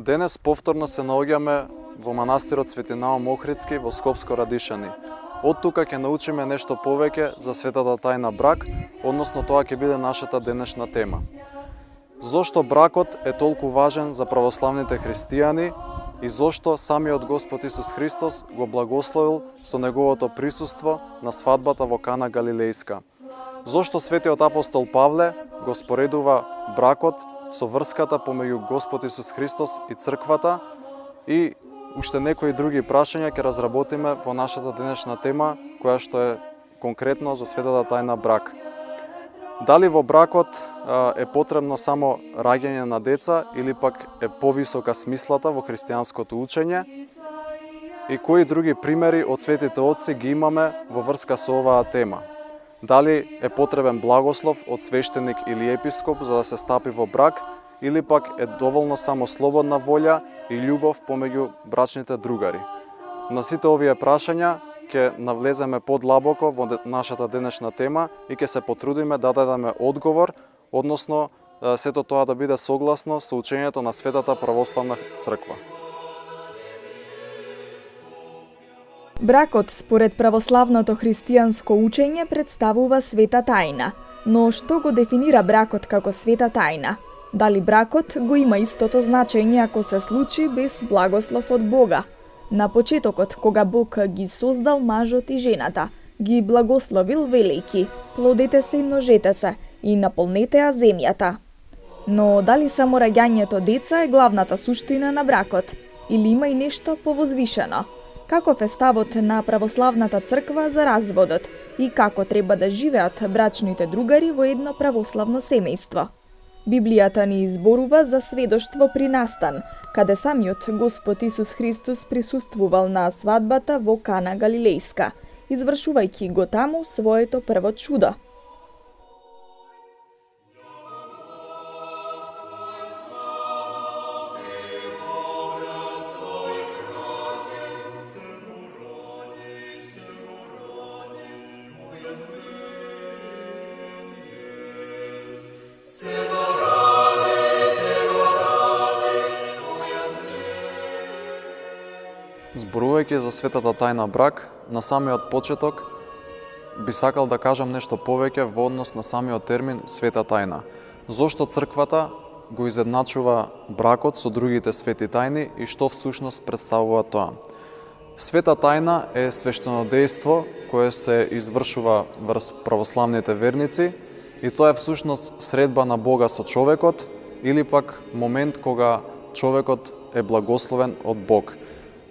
Денес повторно се наоѓаме во манастирот Свети Наум Охридски во Скопско Радишани. Од тука ќе научиме нешто повеќе за светата тајна брак, односно тоа ќе биде нашата денешна тема. Зошто бракот е толку важен за православните христијани и зошто самиот Господ Исус Христос го благословил со неговото присуство на свадбата во Кана Галилејска. Зошто светиот апостол Павле го споредува бракот со врската помеѓу Господ Исус Христос и црквата, и уште некои други прашања ќе разработиме во нашата денешна тема, која што е конкретно за светата тајна брак. Дали во бракот е потребно само раѓање на деца или пак е повисока смислата во христијанското учење, и кои други примери од светите отци ги имаме во врска со оваа тема. Дали е потребен благослов од свештеник или епископ за да се стапи во брак, или пак е доволно само слободна волја и љубов помеѓу брачните другари. На сите овие прашања ќе навлеземе подлабоко во нашата денешна тема и ќе се потрудиме да дадеме одговор, односно сето тоа да биде согласно со учењето на Светата православна црква. Бракот, според православното христијанско учење, представува света тајна. Но што го дефинира бракот како света тајна? Дали бракот го има истото значење ако се случи без благослов од Бога? На почетокот, кога Бог ги создал мажот и жената, ги благословил велејки: плодете се и множете се и наполнете ја земјата. Но дали само раѓањето деца е главната суштина на бракот? Или има и нешто повозвишено? Каков е ставот на православната црква за разводот и како треба да живеат брачните другари во едно православно семејство? Библијата ни изборува за сведоштво при настан, каде самиот Господ Исус Христос присуствувал на свадбата во Кана Галилејска, извршувајќи го таму своето прво чудо. Зборувајќи за светата тајна брак, на самиот почеток би сакал да кажам нешто повеќе во однос на самиот термин света тајна. Зошто црквата го изедначува бракот со другите свети тајни и што всушност представува тоа? Света тајна е свештено дејство кое се извршува врз православните верници и тоа е всушност средба на Бога со човекот или пак момент кога човекот е благословен од Бог.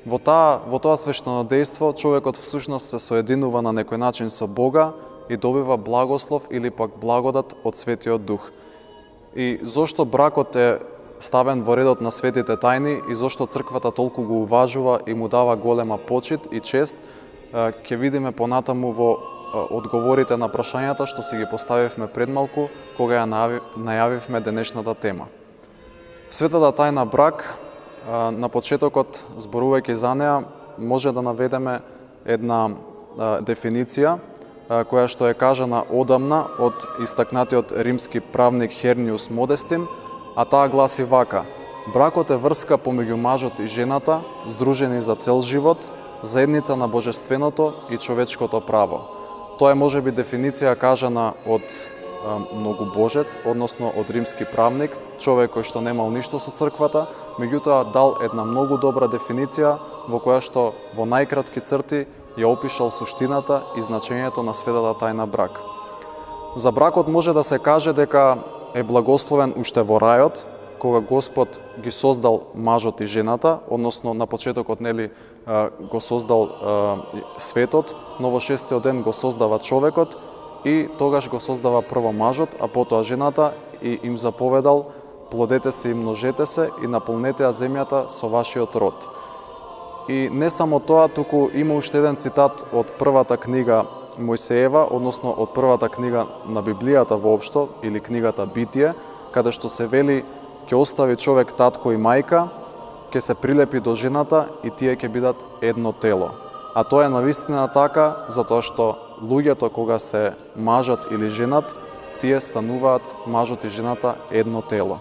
Во тоа свештено дејство човекот всушност се соединува на некој начин со Бога и добива благослов или пак благодат од Светиот Дух. И зошто бракот е ставен во редот на светите тајни и зошто црквата толку го уважува и му дава голема почит и чест, ќе видиме понатаму во одговорите на прашањата што си ги поставивме пред малку кога ја најавивме денешната тема. Светата тајна брак, на почетокот, зборувајќи за неа, може да наведеме една дефиниција која што е кажана одамна од истакнатиот римски правник Херниус Модестин, а таа гласи вака: бракот е врска помеѓу мажот и жената, здружени за цел живот, заедница на божественото и човечкото право. Тоа е можеби дефиниција кажана од многобожец, односно од римски правник, човек кој што немал ништо со црквата, меѓутоа дал една многу добра дефиниција во која што во најкратки црти ја опишал суштината и значењето на светата тајна брак. За бракот може да се каже дека е благословен уште во рајот, кога Господ ги создал мажот и жената, односно на почетокот го создал светот, но во шестиот ден го создава човекот и тогаш го создава прво мажот, а потоа жената и им заповедал: плодете се и множете се и наполнете ја земјата со вашиот род. И не само тоа, туку има уште еден цитат од првата книга Мојсеева, односно од првата книга на Библијата воопшто, или книгата Битие, каде што се вели: ќе остави човек татко и мајка, ќе се прилепи до жената и тие ќе бидат едно тело. А тоа е навистина така, затоа што луѓето кога се мажот или женат, тие стануваат, мажот и жената, едно тело.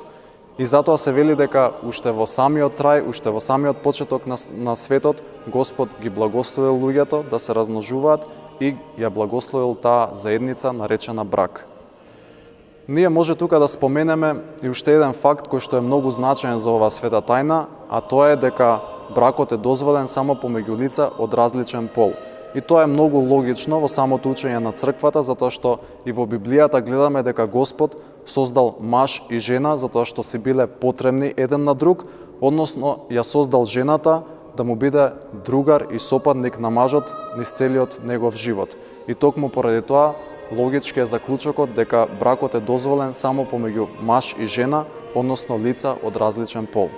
И затоа се вели дека уште во самиот трај, уште во самиот почеток на светот, Господ ги благословил луѓето да се размножуваат и ја благословил таа заедница наречена брак. Ние може тука да споменеме и уште еден факт кој што е многу значаен за оваа света тајна, а тоа е дека бракот е дозволен само помеѓу лица од различен пол. И тоа е многу логично во самото учење на црквата, затоа што и во Библијата гледаме дека Господ создал маж и жена затоа што си биле потребни еден на друг, односно ја создал жената да му биде другар и сопатник на мажот низ целиот негов живот. И токму поради тоа логички е заклучокот дека бракот е дозволен само помеѓу маж и жена, односно лица од различен пол.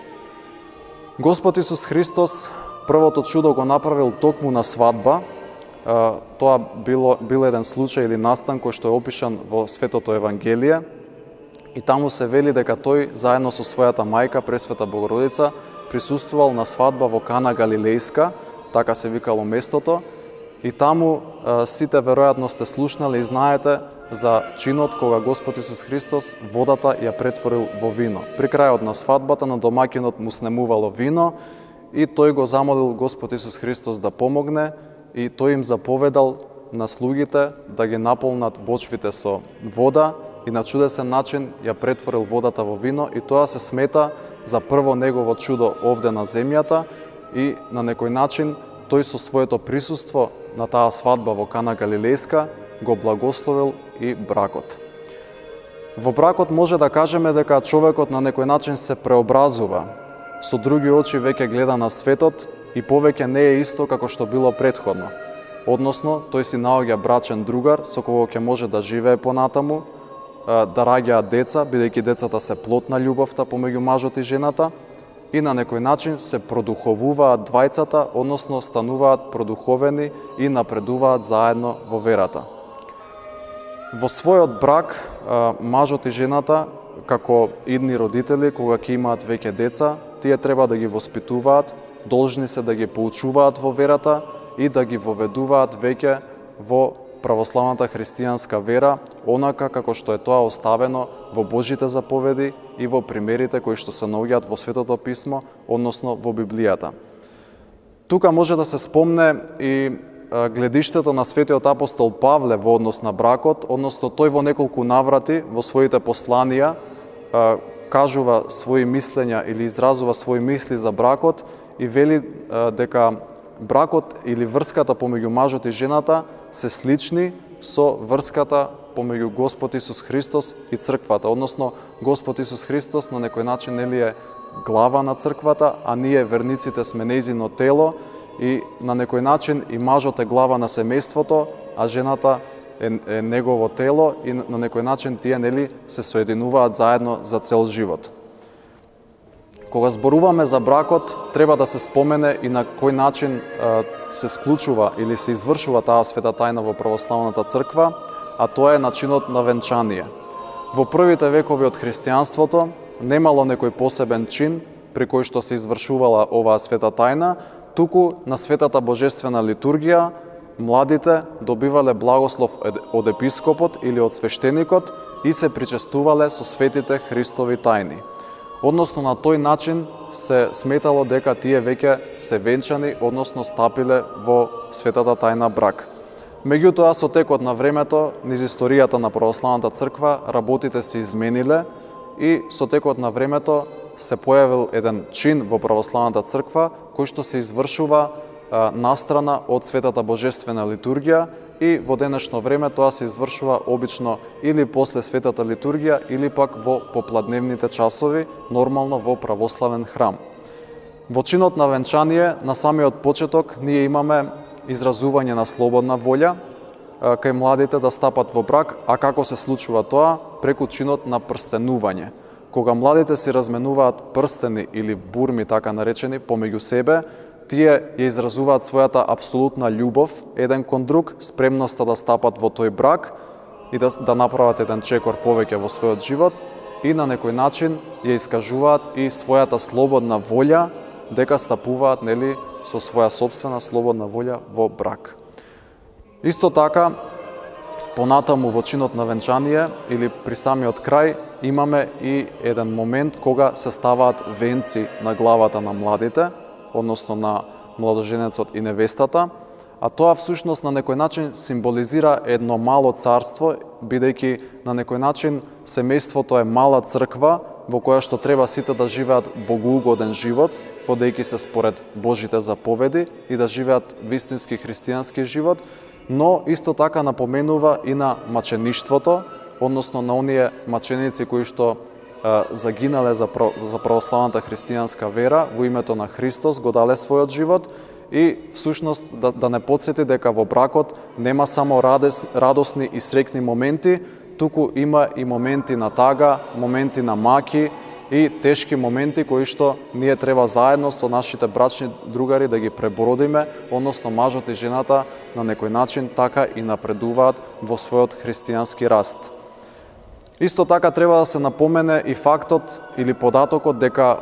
Господ Исус Христос првото чудо го направил токму на свадба. Тоа бил еден случај или настан кој што е опишан во Светото Евангелие. И таму се вели дека тој заедно со својата мајка Пресвета Богородица присуствувал на свадба во Кана Галилејска, така се викало местото. И таму сите веројатно сте слушнали и знаете за чинот кога Господ Исус Христос водата ја претворил во вино. При крајот на свадбата на домаќинот му снемувало вино и тој го замолил Господ Исус Христос да помогне и тој им заповедал на слугите да ги наполнат бочвите со вода и на чудесен начин ја претворил водата во вино и тоа се смета за прво негово чудо овде на земјата и на некој начин тој со своето присуство на таа свадба во Кана Галилејска го благословил и бракот. Во бракот може да кажеме дека човекот на некој начин се преобразува. Со други очи веќе гледа на светот и повеќе не е исто како што било претходно. Односно, тој си наоѓа брачен другар со кого ќе може да живее понатаму, да раѓаат деца, бидејќи децата се плод на љубовта помеѓу мажот и жената, и на некој начин се продуховуваат двајцата, односно стануваат продуховени и напредуваат заедно во верата. Во својот брак, мажот и жената, како идни родители, кога ќе имаат веќе деца, тие треба да ги воспитуваат, должни се да ги поучуваат во верата и да ги воведуваат веќе во православната христијанска вера, онака како што е тоа оставено во Божите заповеди и во примерите кои што се наоѓаат во Светото писмо, односно во Библијата. Тука може да се спомне и гледиштето на светиот апостол Павле во однос на бракот, односно тој во неколку наврати во своите посланија кажува своји мислења или изразува своји мисли за бракот и вели дека бракот или врската помеѓу мажот и жената се слични со врската помеѓу Господ Исус Христос и црквата, односно Господ Исус Христос на некој начин нели е глава на црквата, а ние верниците сме нејзино тело и на некој начин и мажот е глава на семејството, а жената е негово тело и на некој начин тие нели се соединуваат заедно за цел живот. Кога зборуваме за бракот, треба да се спомене и на кој начин се склучува или се извршува таа света тајна во православната црква, а тоа е начинот на венчание. Во првите векови од христијанството немало некој посебен чин при кој што се извршувала оваа света тајна, туку на светата божествена литургија младите добивале благослов од епископот или од свештеникот и се причестувале со светите Христови тајни. Односно на тој начин се сметало дека тие веќе се венчани, односно стапиле во светата тајна брак. Меѓутоа, со текот на времето, низ историјата на православната црква, работите се измениле и со текот на времето се појавил еден чин во православната црква кој што се извршува настрана од светата божествена литургија и во денешно време тоа се извршува обично или после светата литургија или пак во попладневните часови, нормално во православен храм. Во чинот на венчание, на самиот почеток, ние имаме изразување на слободна волја кај младите да стапат во брак, а како се случува тоа? Преку чинот на прстенување. Кога младите си разменуваат прстени или бурми, така наречени, помеѓу себе, тие ја изразуваат својата апсолутна љубов еден кон друг, спремноста да стапат во тој брак и да направат еден чекор повеќе во својот живот и на некој начин ја искажуваат и својата слободна волја дека стапуваат нели со своја сопствена слободна волја во брак. Исто така, Понатаму во чинот на венчание или при самиот крај имаме и еден момент кога се ставаат венци на главата на младите, односно на младоженецот и невестата, а тоа всушност на некој начин символизира едно мало царство, бидејќи на некој начин семејството е мала црква во која што треба сите да живеат богоугоден живот, водејќи се според Божите заповеди и да живеат вистински христијански живот, но исто така напоменува и на мачеништвото, односно на оние маченици кои што загинале за православната христијанска вера во името на Христос, го дале својот живот и всушност да не подсети дека во бракот нема само радосни и среќни моменти, туку има и моменти на тага, моменти на маки и тешки моменти кои што ние треба заедно со нашите брачни другари да ги пребородиме, односно мажот и жената на некој начин така и напредуваат во својот христијански раст. Исто така треба да се напомене и фактот или податокот дека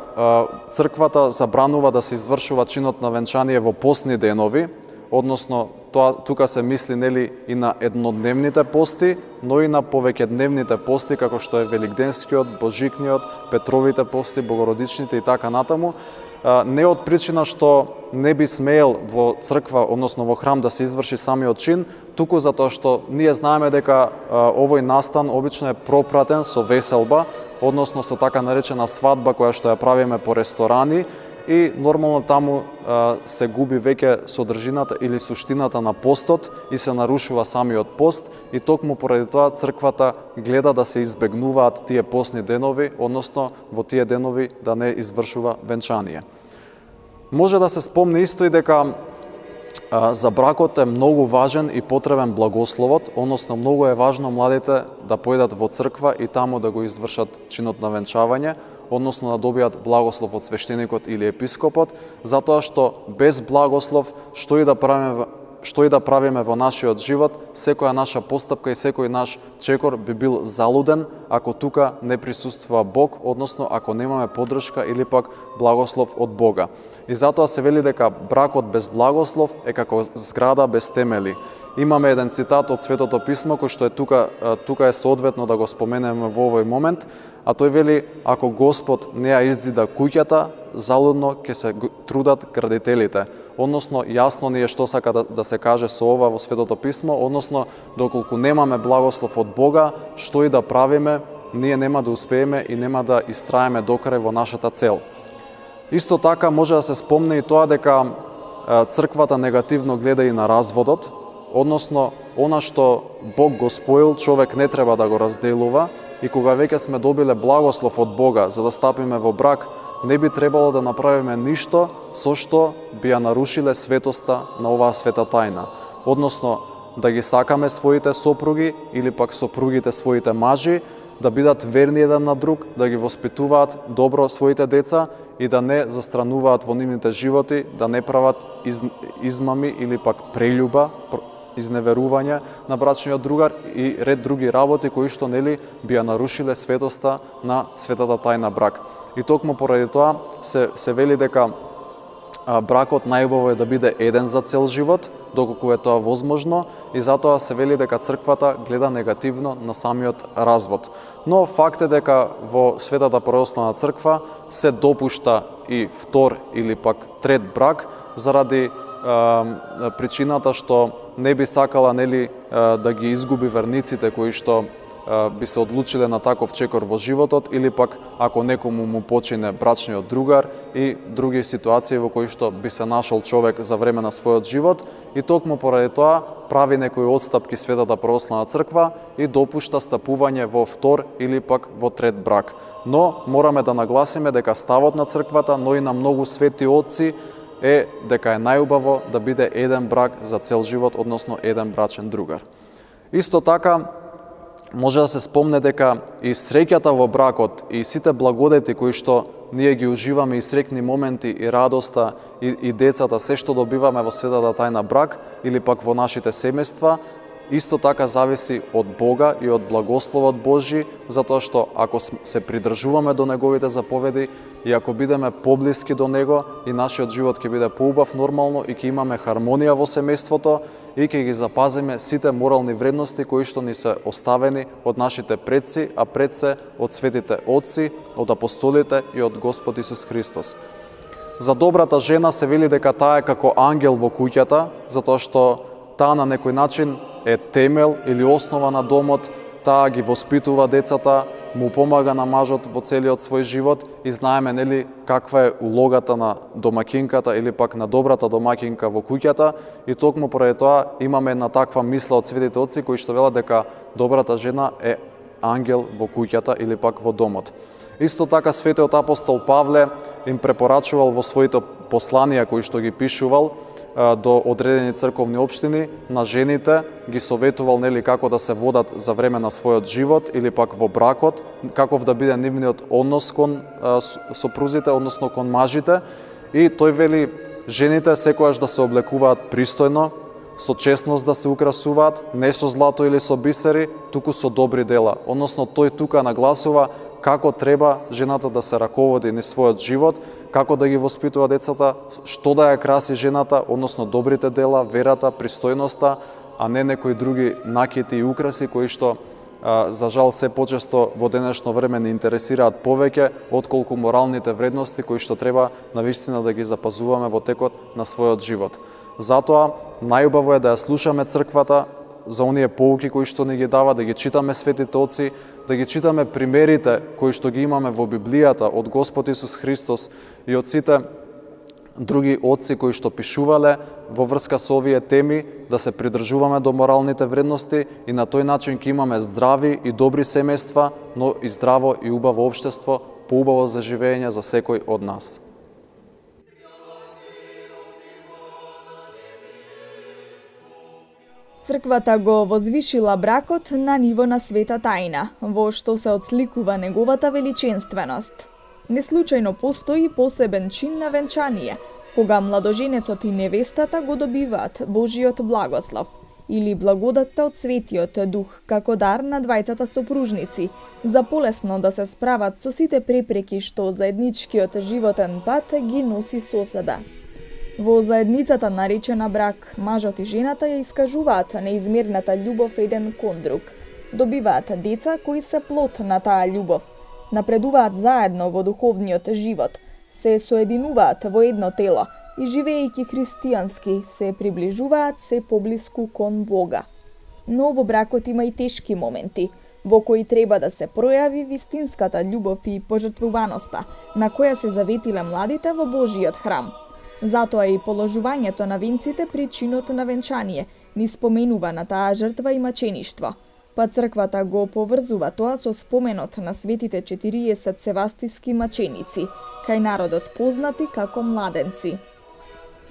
црквата забранува да се извршува чинот на венчание во постни денови, односно тука се мисли нели и на еднодневните пости, но и на повеќедневните пости како што е Великденскиот, Божикниот, Петровите пости, Богородичните и така натаму. Не од причина што не би смеел во црква, односно во храм да се изврши самиот чин, туку затоа што ние знаеме дека овој настан обично е пропратен со веселба, односно со така наречена свадба која што ја правиме по ресторани и нормално таму се губи веќе содржината или суштината на постот и се нарушува самиот пост и токму поради тоа црквата гледа да се избегнуваат тие постни денови, односно во тие денови да не извршува венчание. Може да се спомне исто и дека за бракот е многу важен и потребен благословот, односно многу е важно младите да појдат во црква и таму да го извршат чинот на венчавање, односно да добијат благослов од свештеникот или епископот, затоа што без благослов што и да правиме во нашиот живот, секоја наша постапка и секој наш чекор би бил залуден ако тука не присуствува Бог, односно ако немаме поддршка или пак благослов од Бога. И затоа се вели дека бракот без благослов е како зграда без темели. Имаме еден цитат од Светото писмо кој што е тука е соодветно да го споменеме во овој момент, а тој вели: ако Господ не ја иззида куќата, залудно ќе се трудат градителите. Односно, јасно ни е што сака да се каже со ова во Светото писмо, односно, доколку немаме благослов од Бога, што и да правиме, ние нема да успееме и нема да истраеме докрај во нашата цел. Исто така може да се спомне и тоа дека црквата негативно гледа и на разводот, односно, она што Бог го споил, човек не треба да го разделува и кога веќе сме добиле благослов од Бога за да стапиме во брак, не би требало да направиме ништо со што би ја нарушиле светоста на оваа света тајна. Односно, да ги сакаме своите сопруги или пак сопругите своите мажи, да бидат верни еден на друг, да ги воспитуваат добро своите деца и да не застрануваат во нивните животи, да не прават измами или пак прељуба, изневерување на брачниот другар и ред други работи кои што нели би ја нарушиле светоста на светата тајна брак. И токму поради тоа се вели дека бракот најубаво е да биде еден за цел живот, доколку е тоа возможно, и затоа се вели дека црквата гледа негативно на самиот развод. Но факт е дека во Светата православна црква се допушта и втор или пак трет брак заради причината што не би сакала нели да ги изгуби верниците кои што би се одлучиле на таков чекор во животот или пак ако некому му почине брачниот другар и други ситуации во кои што би се нашол човек за време на својот живот и токму поради тоа прави некои отстапки Светата православна црква и допушта стапување во втор или пак во трет брак. Но мораме да нагласиме дека ставот на црквата, но и на многу свети отци е дека е најубаво да биде еден брак за цел живот, односно еден брачен другар. Исто така, може да се спомне дека и среќата во бракот и сите благодети кои што ние ги уживаме и среќни моменти и радоста и децата, се што добиваме во светата тајна брак или пак во нашите семејства, исто така зависи од Бога и од благословот Божи, затоа што ако се придржуваме до неговите заповеди и ако бидеме поблиски до него и нашиот живот ќе биде поубав нормално и ќе имаме хармонија во семејството и ќе ги запазиме сите морални вредности кои што ни се оставени од нашите предци, а пред се од светите отци, од апостолите и од Господ Исус Христос. За добрата жена се вели дека таа е како ангел во куќата, затоа што таа на некој начин е темел или основа на домот, таа ги воспитува децата, му помага на мажот во целиот свој живот и знаеме нели каква е улогата на домакинката или пак на добрата домакинка во куќата и токму поради тоа имаме една таква мисла од светите отци кои што велат дека добрата жена е ангел во куќата или пак во домот. Исто така светиот апостол Павле им препорачувал во своите посланија кои што ги пишувал до одредени црковни општини на жените, ги советувал нели како да се водат за време на својот живот или пак во бракот, каков да биде нивниот однос кон сопрузите, односно кон мажите, и тој вели жените секогаш да се облекуваат пристојно, со честност да се украсуваат, не со злато или со бисери, туку со добри дела. Односно тој тука нагласува како треба жената да се раководи низ својот живот, како да ги воспитува децата, што да ја краси жената, односно добрите дела, верата, пристојноста, а не некои други накити и украси кои што за жал се почесто во денешно време не интересираат повеќе отколку моралните вредности кои што треба навистина да ги запазуваме во текот на својот живот. Затоа најубаво е да ја слушаме црквата за оние поуки кои што ни ги дава, да ги читаме светите отци, да ги читаме примерите кои што ги имаме во Библијата од Господ Исус Христос и од сите други отци кои што пишувале во врска со овие теми, да се придржуваме до моралните вредности и на тој начин ќе имаме здрави и добри семејства, но и здраво и убаво општество, поубаво за живење за секој од нас. Црквата го возвишила бракот на ниво на света тајна, во што се отсликува неговата величинственост. Неслучајно постои посебен чин на венчание, кога младоженецот и невестата го добиваат Божиот благослов или благодатта од Светиот Дух како дар на двајцата сопружници, за полесно да се справат со сите препреки што заедничкиот животен пат ги носи со себе. Во заедницата наречена брак, мажот и жената ја искажуваат неизмерната љубов еден кон друг. Добиваат деца кои се плод на таа љубов. Напредуваат заедно во духовниот живот, се соединуваат во едно тело и живеејќи христијански се приближуваат се поблиску кон Бога. Но во бракот има и тешки моменти, во кои треба да се пројави вистинската љубов и пожртвуваноста, на која се заветиле младите во Божиот храм. Затоа и положувањето на венците при чинот на венчание ни споменува на таа жртва и мачеништво, па црквата го поврзува тоа со споменот на светите 40 севастиски маченици, кај народот познати како младенци.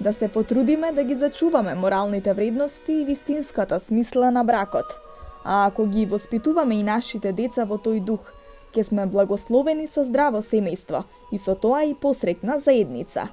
Да се потрудиме да ги зачуваме моралните вредности и вистинската смисла на бракот, а ако ги воспитуваме и нашите деца во тој дух, ќе сме благословени со здраво семејство и со тоа и посреќна заедница.